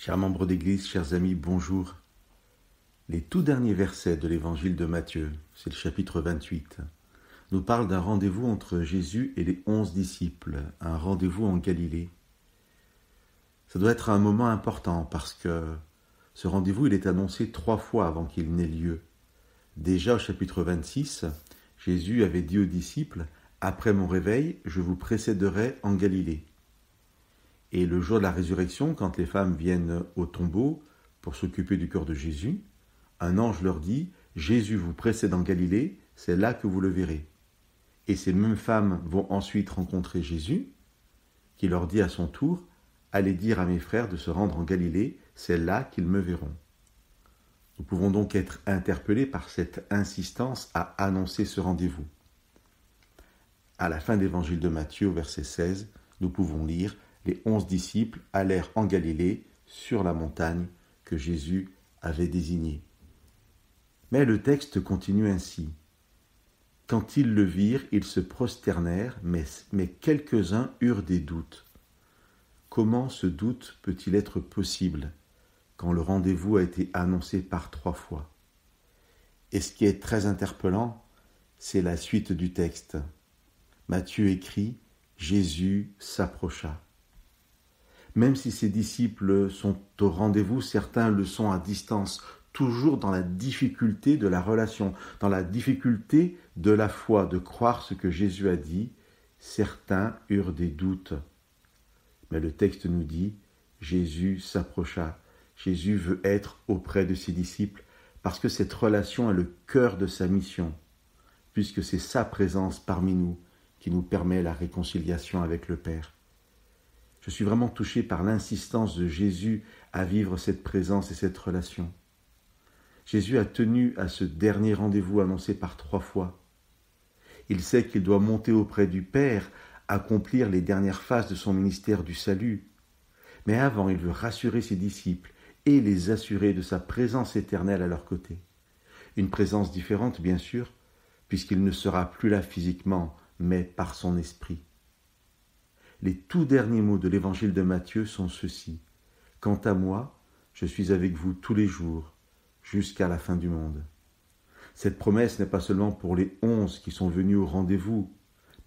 Chers membres d'Église, chers amis, bonjour. Les tout derniers versets de l'Évangile de Matthieu, c'est le chapitre 28, nous parlent d'un rendez-vous entre Jésus et les 11 disciples, un rendez-vous en Galilée. Ça doit être un moment important parce que ce rendez-vous il est annoncé 3 fois avant qu'il n'ait lieu. Déjà au chapitre 26, Jésus avait dit aux disciples « Après mon réveil, je vous précéderai en Galilée ». Et le jour de la résurrection, quand les femmes viennent au tombeau pour s'occuper du corps de Jésus, un ange leur dit « Jésus vous précède en Galilée, c'est là que vous le verrez ». Et ces mêmes femmes vont ensuite rencontrer Jésus, qui leur dit à son tour « Allez dire à mes frères de se rendre en Galilée, c'est là qu'ils me verront ». Nous pouvons donc être interpellés par cette insistance à annoncer ce rendez-vous. À la fin de l'évangile de Matthieu, au verset 16, nous pouvons lire « Les 11 disciples allèrent en Galilée, sur la montagne que Jésus avait désignée. » Mais le texte continue ainsi. « Quand ils le virent, ils se prosternèrent, mais quelques-uns eurent des doutes. » Comment ce doute peut-il être possible quand le rendez-vous a été annoncé par 3 fois? Et ce qui est très interpellant, c'est la suite du texte. Matthieu écrit « Jésus s'approcha ». Même si ses disciples sont au rendez-vous, certains le sont à distance, toujours dans la difficulté de la relation, dans la difficulté de la foi, de croire ce que Jésus a dit. Certains eurent des doutes. Mais le texte nous dit « Jésus s'approcha ». Jésus veut être auprès de ses disciples parce que cette relation est le cœur de sa mission, puisque c'est sa présence parmi nous qui nous permet la réconciliation avec le Père. Je suis vraiment touché par l'insistance de Jésus à vivre cette présence et cette relation. Jésus a tenu à ce dernier rendez-vous annoncé par 3 fois. Il sait qu'il doit monter auprès du Père, accomplir les dernières phases de son ministère du salut. Mais avant, il veut rassurer ses disciples et les assurer de sa présence éternelle à leur côté. Une présence différente, bien sûr, puisqu'il ne sera plus là physiquement, mais par son esprit. Les tout derniers mots de l'évangile de Matthieu sont ceux-ci. « Quant à moi, je suis avec vous tous les jours, jusqu'à la fin du monde. » Cette promesse n'est pas seulement pour les 11 qui sont venus au rendez-vous,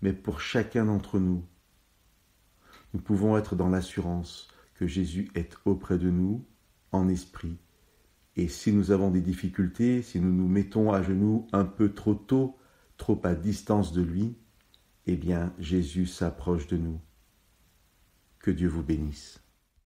mais pour chacun d'entre nous. Nous pouvons être dans l'assurance que Jésus est auprès de nous, en esprit. Et si nous avons des difficultés, si nous nous mettons à genoux un peu trop tôt, trop à distance de lui, eh bien Jésus s'approche de nous. Que Dieu vous bénisse.